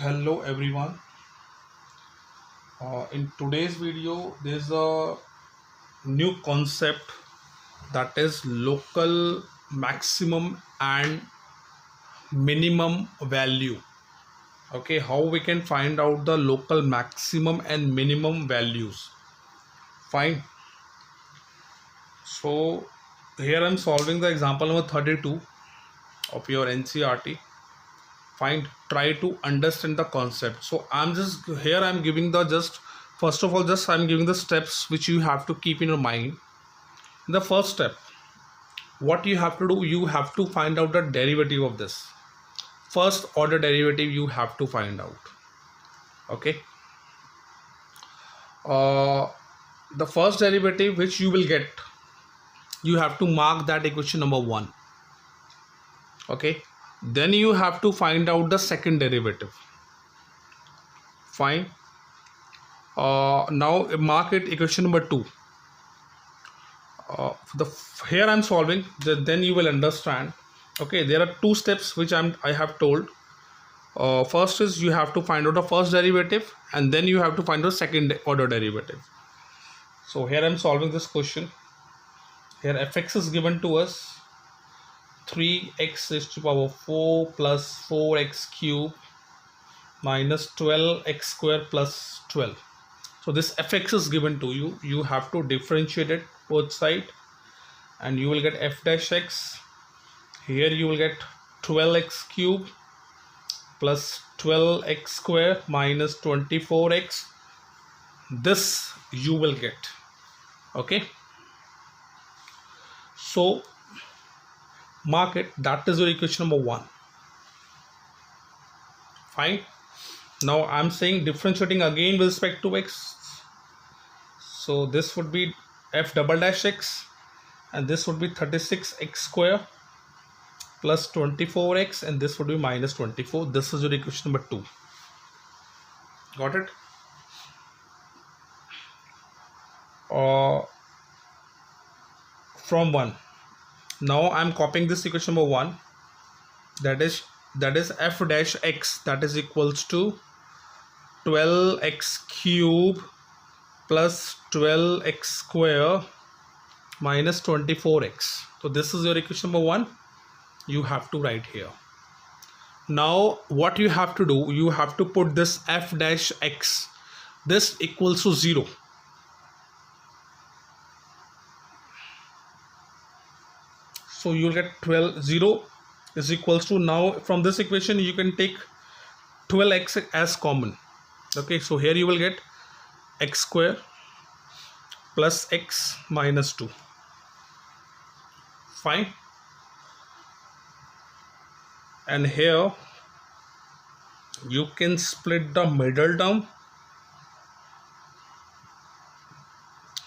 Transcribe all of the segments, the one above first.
Hello everyone. In today's video, there's a new concept that is local maximum and minimum value. Okay, how we can find out the local maximum and minimum values. Fine. So here I'm solving the example number 32 of your NCRT. Fine, try to understand the concept. So I'm giving the just first of all just I'm giving the steps which you have to keep in your mind. The first step, what you have to do, you have to find out the derivative of this first order derivative. You have to find out. Okay, the first derivative which you will get, you have to mark that equation number 1. Okay, then you have to find out the second derivative. Fine. Now mark it equation number 2. Here I'm solving, then you will understand. Okay, there are two steps which I have told. First is you have to find out the first derivative, and then you have to find out second order derivative. So here I'm solving this question. Here fx is given to us 3x raised to power 4 plus 4x cube minus 12x square plus 12. So this fx is given to you. You have to differentiate it both side, and you will get f dash x. Here you will get 12x cube plus 12x square minus 24x. This you will get. Okay, so mark it, that is your equation number 1. Fine. Now I'm saying differentiating again with respect to x. So this would be f double dash x, and this would be 36x square plus 24x, and this would be minus 24. This is your equation number 2. Got it? From 1. Now I'm copying this equation number 1. That is f dash x, that is equals to 12x cube plus 12x square minus 24x. So this is your equation number 1. You have to write here. Now what you have to do, you have to put this f dash x, this equals to 0. So you will get 0 is equals to, now from this equation you can take 12x as common. Okay, so here you will get x square plus x minus 2. Fine. And here you can split the middle term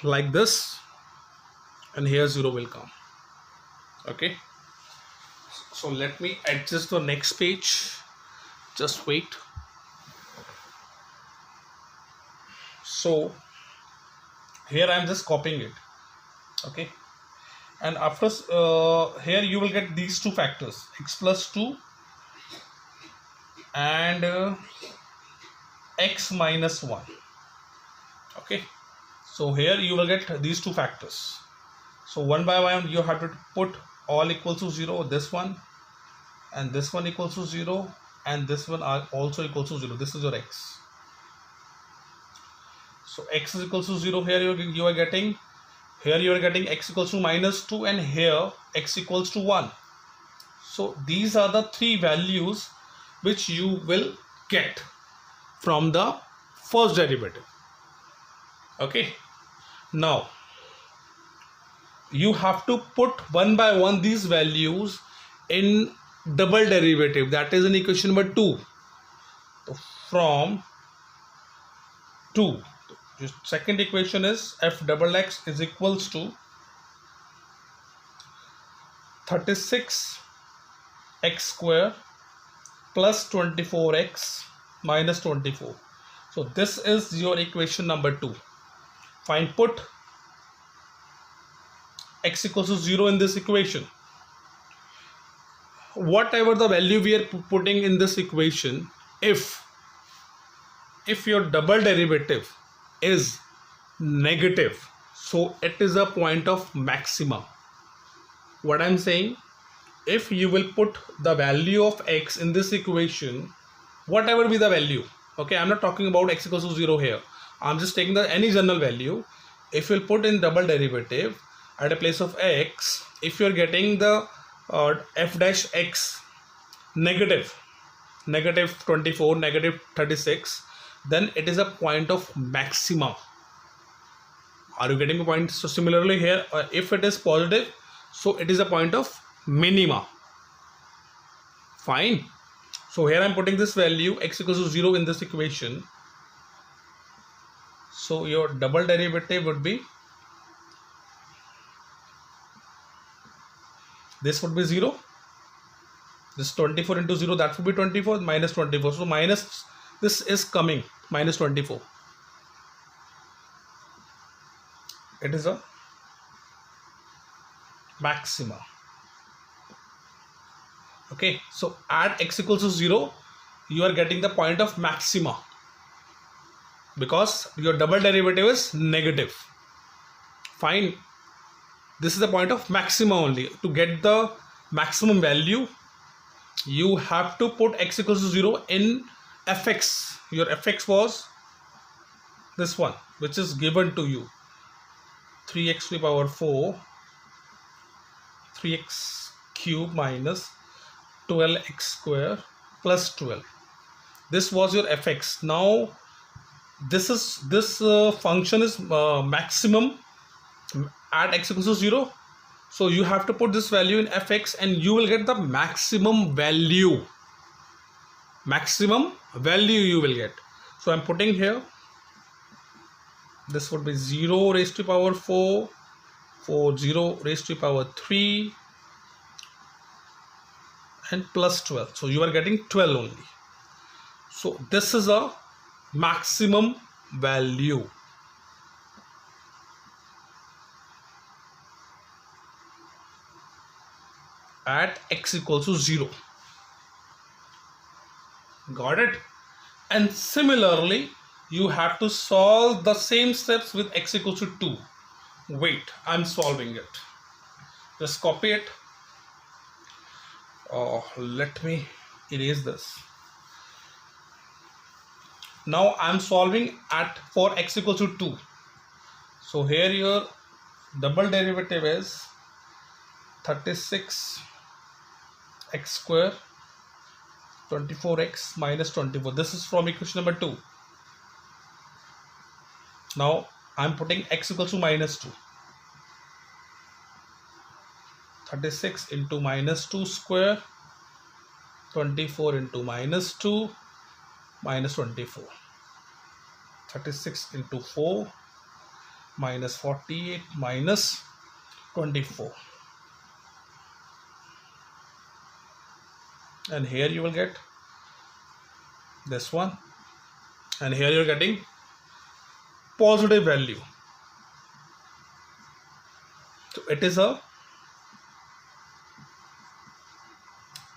like this, and here 0 will come. Okay, so let me adjust the next page. Just wait. So here I am just copying it. Okay, and after here you will get these two factors, x plus 2 and x minus 1. Okay, so here you will get these two factors. So one by one you have to put all equals to 0, this one and this one equals to 0, and this one are also equals to 0. This is your x. So x is equals to 0. Here you are getting x equals to minus 2, and here x equals to 1. So these are the three values which you will get from the first derivative. Okay, now you have to put one by one these values in double derivative, that is in equation number 2. So from 2, the second equation is f double x is equals to 36x square plus 24x minus 24. So this is your equation number 2. Fine, put x equals to 0 in this equation. Whatever the value we are putting in this equation, if if your double derivative is negative, so it is a point of maxima. What I'm saying, if you will put the value of x in this equation, whatever be the value, okay, I'm not talking about x equals to 0 here, I'm just taking the any general value. If you'll put in double derivative at a place of x, if you're getting the f dash x negative 24, negative 36, then it is a point of maxima. Are you getting the point? So similarly here, if it is positive, so it is a point of minima. Fine. So here I'm putting this value x equals to 0 in this equation. So your double derivative would be, this would be 0. This 24 into 0, that would be 24, minus 24. So minus, this is coming, minus 24. It is a maxima. Okay, so at x equals to 0, you are getting the point of maxima because your double derivative is negative. Fine. This is the point of maxima only. To get the maximum value, you have to put x equals to 0 in fx. Your fx was this one, which is given to you, 3x to the power 4, 3x cube minus 12x square plus 12. This was your fx. Now this function is maximum at x equals to 0. So you have to put this value in fx and you will get the maximum value. Maximum value you will get. So I'm putting here, this would be 0 raised to the power 4, 0 raised to the power 3 and plus 12. So you are getting 12 only. So this is a maximum value. At x equals to 0. Got it? And similarly, you have to solve the same steps with x equals to 2. Wait, I'm solving it. Just copy it. Let me erase this. Now I'm solving for x equals to 2. So here your double derivative is 36 x square 24x minus 24. This is from equation number 2. Now I'm putting x equals to minus 2. 36 into minus 2 square, 24 into minus 2 minus 24. 36 into 4 minus 48 minus 24. And here you will get this one, and here you're getting positive value. So it is a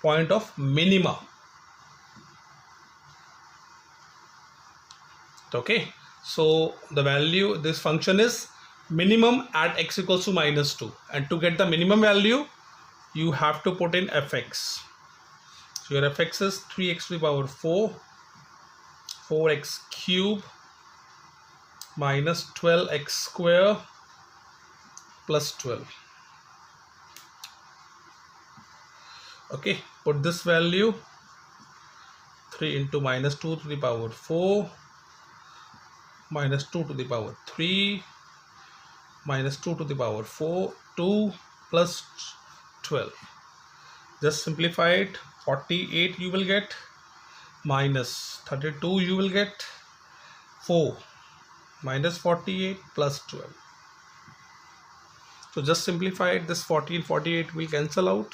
point of minima. Okay, so the value, this function is minimum at x equals to minus 2, and to get the minimum value you have to put in fx. So your fx is 3x to the power 4, 4x cube minus 12x square plus 12. Okay, put this value, 3 into minus 2 to the power 4 minus 2 to the power 3 minus 2 to the power 4, 2 plus 12. Just simplify it. 48 you will get minus 32 you will get 4 minus 48 plus 12. So just simplify it. This 40 and 48 will cancel out.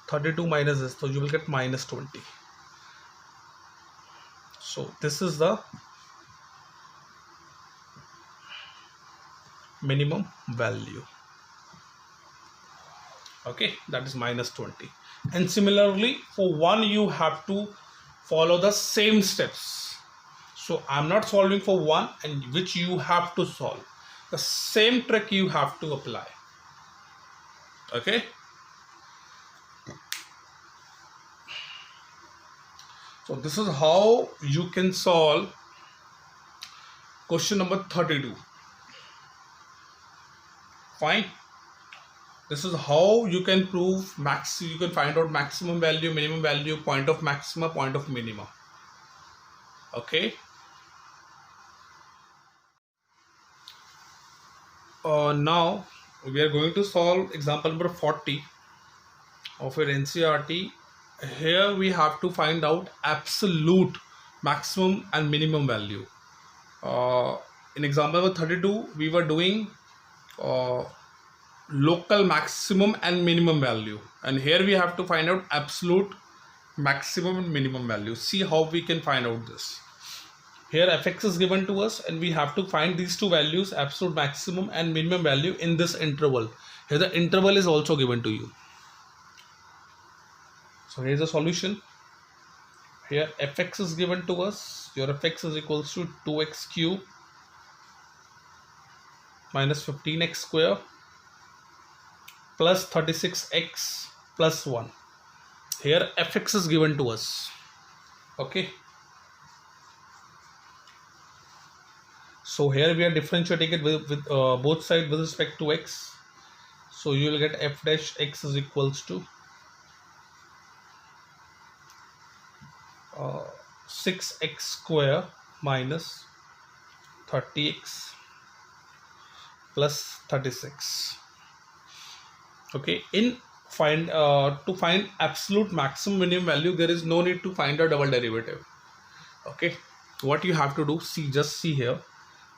32 minus this, so you will get minus 20. So this is the minimum value. Okay, that is minus 20. And similarly for 1 you have to follow the same steps. So I'm not solving for one and which you have to solve. The same trick you have to apply. Okay. So this is how you can solve question number 32. Fine. This is how you can prove you can find out maximum value, minimum value, point of maxima, point of minima. Okay. Now we are going to solve example number 40 of your NCERT. Here we have to find out absolute maximum and minimum value. In example number 32, we were doing local maximum and minimum value, and here we have to find out absolute maximum and minimum value. See how we can find out this. Here fx is given to us and we have to find these two values, absolute maximum and minimum value, in this interval. Here the interval is also given to you. So here's the solution. Here fx is given to us. Your fx is equals to 2x cube minus 15x square plus 36x plus 1. Here fx is given to us. Okay. So here we are differentiating it with both sides with respect to x. So you will get f dash x is equals to 6x square minus 30x plus 36. Okay, to find absolute maximum minimum value, there is no need to find a double derivative. Okay, what you have to do, just see here.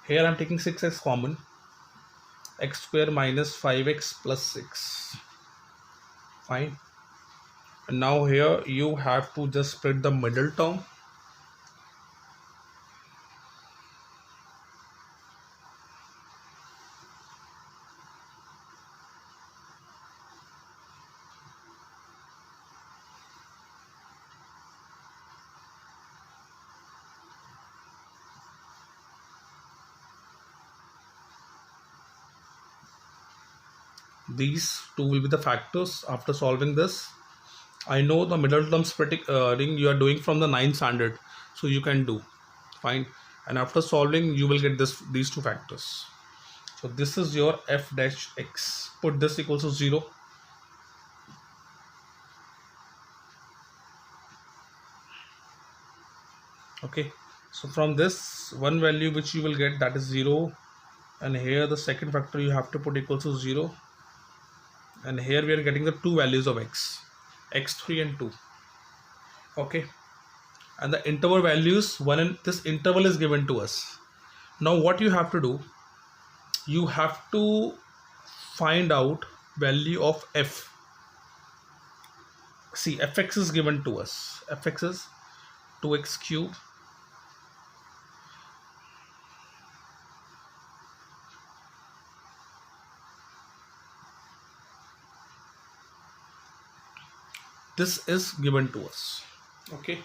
Here I am taking 6x common, x square minus 5x plus 6. Fine. And now here you have to just split the middle term. These two will be the factors. After solving this, I know the middle term splitting you are doing from the 9th standard, so you can do fine. And after solving, you will get these two factors. So this is your f dash x. Put this equals to 0. Okay. So from this one value which you will get, that is 0, and here the second factor you have to put equals to 0. And here we are getting the two values of x, x3 and 2. Okay, and the interval values 1 and this interval is given to us. Now what you have to do, you have to find out value of f. See, fx is given to us. Fx is 2x cube this is given to us. Okay,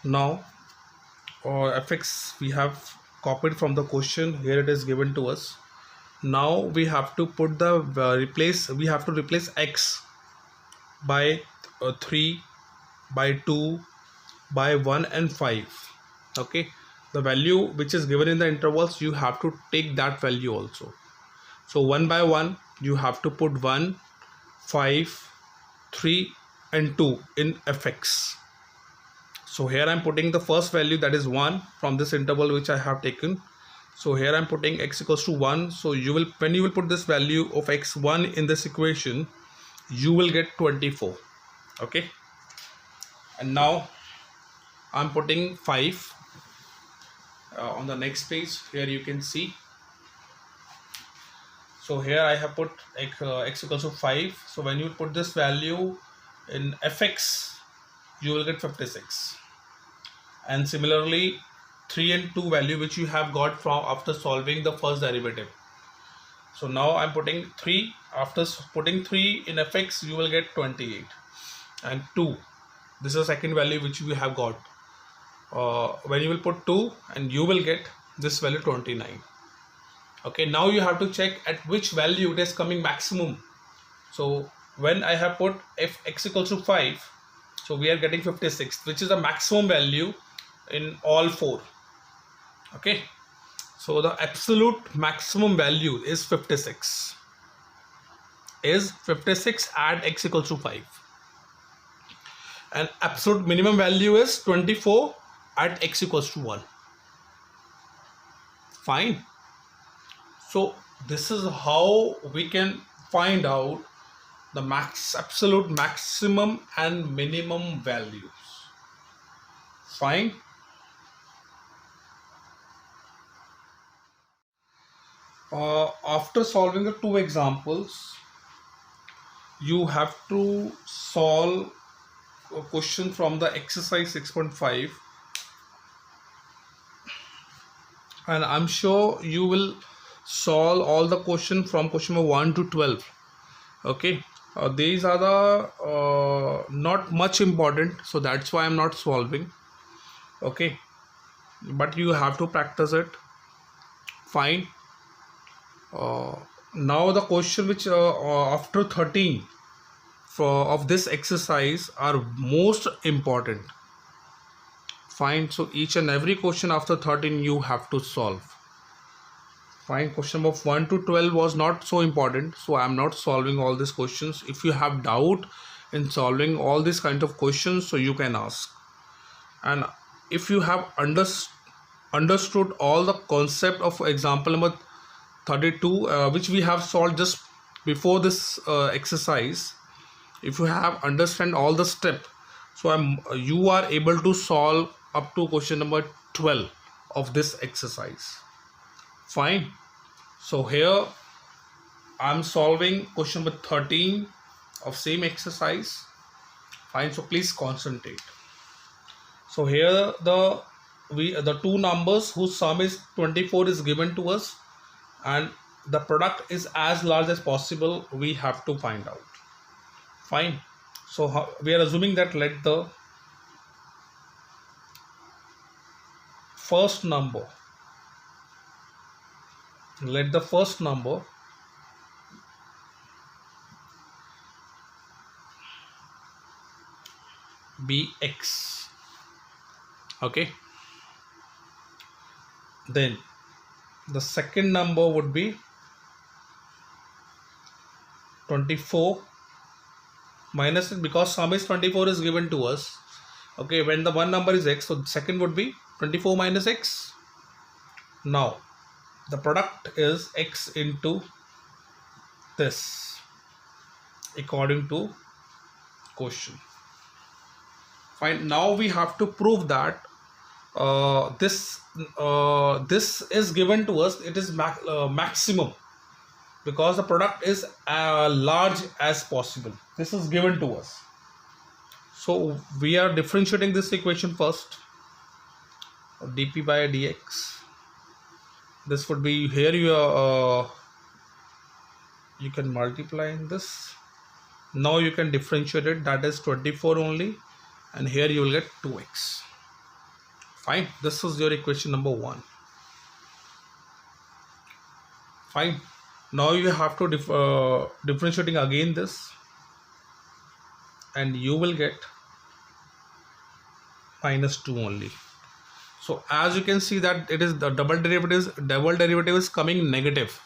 now fx we have copied from the question. Here it is given to us. Now we have to put the replace x by 3, by 2, by 1 and 5. Okay, the value which is given in the intervals, you have to take that value also. So 1 by 1 you have to put 1, 5, 3 and 2 in fx. So here I am putting the first value, that is 1, from this interval which I have taken. So here I am putting x equals to 1. So when you will put this value of x1 in this equation, you will get 24. Okay, and now I am putting 5 on the next page. Here you can see. So here I have put x equals to 5. So when you put this value in fx, you will get 56. And similarly 3 and 2 value which you have got from after solving the first derivative. So now I'm putting 3. After putting 3 in fx, you will get 28. And 2, this is the second value which we have got. when you will put 2 and you will get this value 29. Okay, now you have to check at which value it is coming maximum. So when I have put if x equals to 5, so we are getting 56, which is the maximum value in all 4. Okay, so the absolute maximum value is 56, at x equals to 5, and absolute minimum value is 24 at x equals to 1. Fine. So this is how we can find out the absolute maximum and minimum values. Fine. After solving the 2 examples, you have to solve a question from the exercise 6.5, and I'm sure you will solve all the question from question number 1 to 12. Okay, these are the not much important, so that's why I'm not solving. Okay, but you have to practice it. Fine. Now the question which after 13 of this exercise are most important. Fine. So each and every question after 13 you have to solve. Fine. Question number 1 to 12 was not so important, so I am not solving all these questions. If you have doubt in solving all these kind of questions, so you can ask. And if you have understood all the concept of example number 32, which we have solved just before this exercise, if you have understand all the step, so you are able to solve up to question number 12 of this exercise. Fine. So here I'm solving question number 13 of same exercise. Fine. So please concentrate. So here the two numbers whose sum is 24 is given to us, and the product is as large as possible. We have to find out. Fine. So we are assuming that let the first number be x. Okay, then the second number would be 24 minus it, because sum is 24 is given to us. Okay, when the one number is x, so the second would be 24 minus x. Now the product is x into this according to question. Fine. Now we have to prove that this is given to us. It is maximum, because the product is large as possible. This is given to us. So we are differentiating this equation first. dp by dx. This would be here. You can multiply in this. Now you can differentiate it. That is 24 only, and here you will get 2x. Fine. This is your equation number 1. Fine. Now you have to differentiating again this, and you will get minus 2 only. So as you can see that it is the double derivative is coming negative.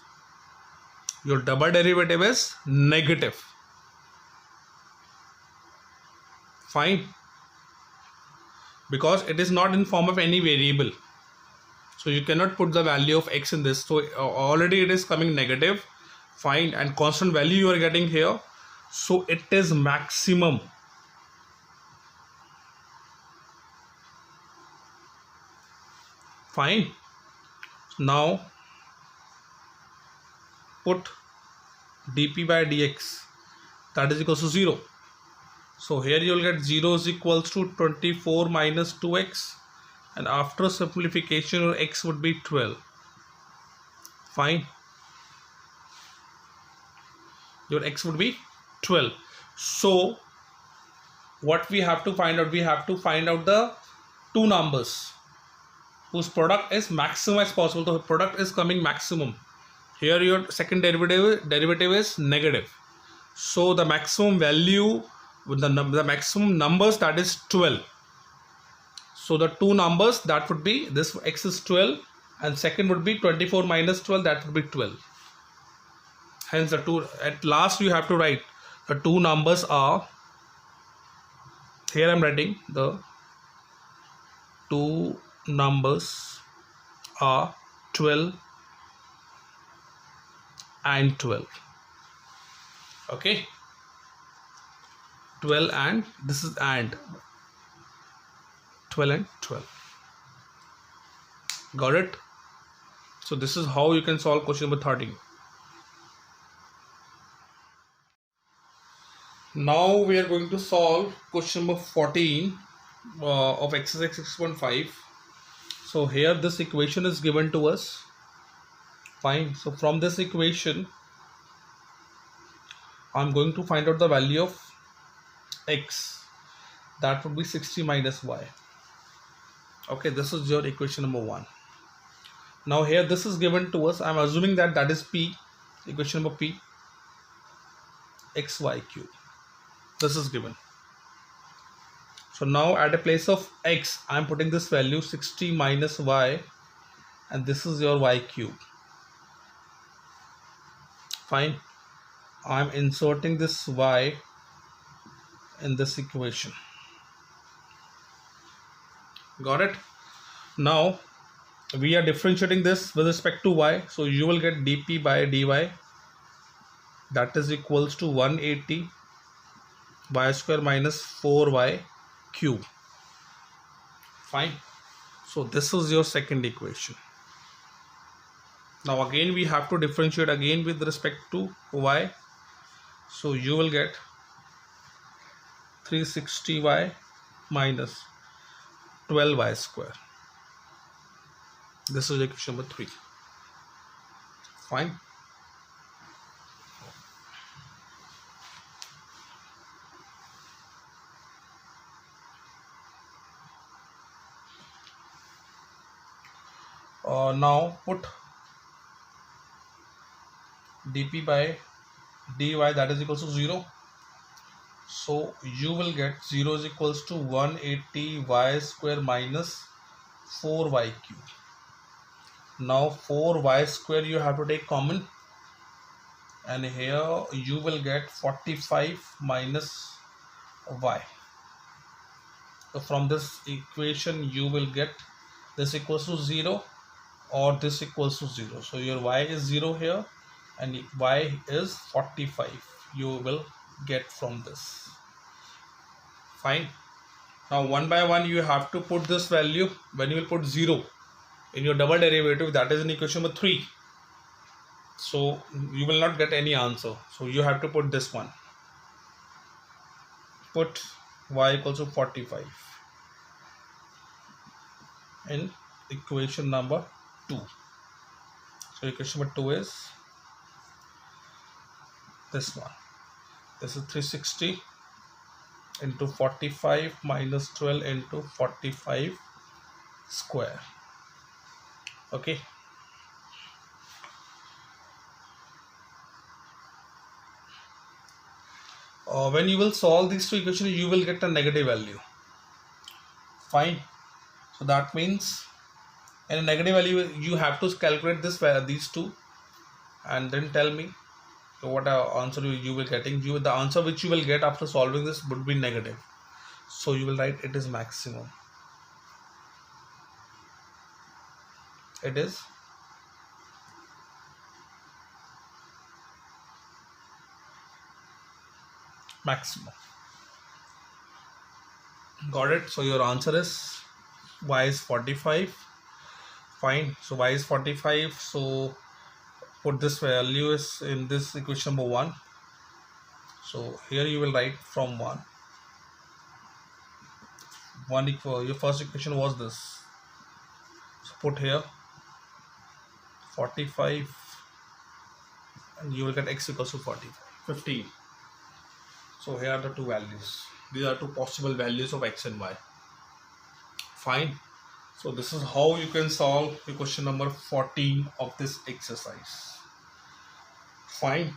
Your double derivative is negative. Fine. Because it is not in form of any variable, so you cannot put the value of x in this. So already it is coming negative. Fine. And constant value you are getting here, so it is maximum. Fine. Now put dp by dx, that is equals to 0. So here you will get 0 is equals to 24 minus 2x, and after simplification your x would be 12. Fine. Your x would be 12. So what we have to find out? We have to find out the two numbers whose product is maximum as possible. The product is coming maximum. Here your second derivative is negative. So the maximum value with the maximum numbers, that is 12. So the two numbers, that would be, this x is 12 and second would be 24 minus 12, that would be 12. Hence the two, at last you have to write the two numbers are, here I am writing the two numbers are 12 and 12. Okay, 12 and this is and 12 and 12. Got it? So this is how you can solve question number 13. Now we are going to solve question number 14 of exercise 6.5. So here this equation is given to us. Fine. So from this equation, I'm going to find out the value of x. That would be 60 minus y. Okay, this is your equation number 1. Now here this is given to us. I'm assuming that that is p, equation number p, xy cube. This is given. So now at a place of x, I'm putting this value 60 minus y, and this is your y cube. Fine. I'm inserting this y in this equation. Got it? Now we are differentiating this with respect to y. So you will get dp by dy, that is equals to 180 y square minus 4y cube. Fine. So this is your second equation. Now again we have to differentiate again with respect to y. So you will get 360y minus 12y square. This is equation number 3. Fine. Now put dp by dy, that is equals to 0. So you will get 0 is equals to 180 y square minus 4y cube. Now 4y square you have to take common, and here you will get 45 minus y. So from this equation you will get this equals to 0 or this equals to 0. So your y is 0 here and y is 45 you will get from this. Fine. Now one by one you have to put this value. When you will put 0 in your double derivative, that is in equation number 3, so you will not get any answer. So you have to put this one. Put y equals to 45 in equation number 2. So equation number 2 is this one. This is 360 into 45 minus 12 into 45 square. Okay. When you will solve these two equations, you will get a negative value. Fine. So that means in a negative value you have to calculate this these two and then tell me what answer you will getting. The answer which you will get after solving this would be negative. So you will write it is maximum. It is maximum. Got it? So your answer is y is 45. Fine. So y is 45. So put this value is in this equation number 1. So here you will write from 1 equal, your first equation was this. So put here 45 and you will get x equals to 15. So here are the two values. These are two possible values of x and y. Fine. So this is how you can solve the question number 14 of this exercise. Fine.